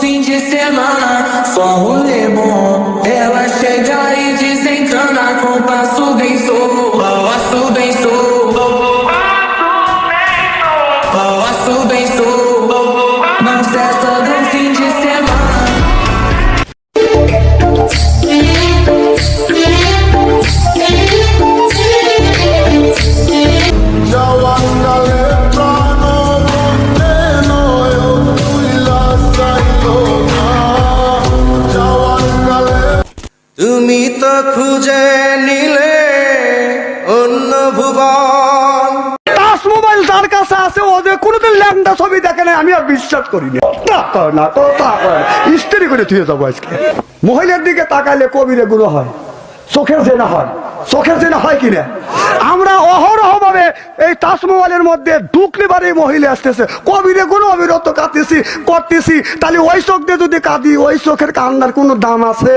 fim de semana, só rolê bom. Ela chega e desencana com passo bem solto, passo bem solto, passo bem solto. Não cessa do fim de semana. তুমি তো খুঁজে নিলে অন্য ভুবন। Touch mobile যার কাছে আছে ও যে কোনোদিন ল্যাংটা ছবি দেখে নাই আমি আর বিশ্বাস করি না স্ত্রী করে থুয়ে যাবো আজকে। মহিলার দিকে তাকাইলে কবিরে গুলো হয়, চোখের জেনা হয়, চোখের জেনা হয় কিনা। আমরা অহরহ ভাবে এই টাচ মোবাইলের মধ্যে ঢুকলে বারে মহিলা আসতেছে, কবিরে গুলো অবিরত কাঁদতেছি করতেছি, তাহলে ওই চোখ দিয়ে যদি কাঁদি ওই চোখের কান্নার কোনো দাম আছে?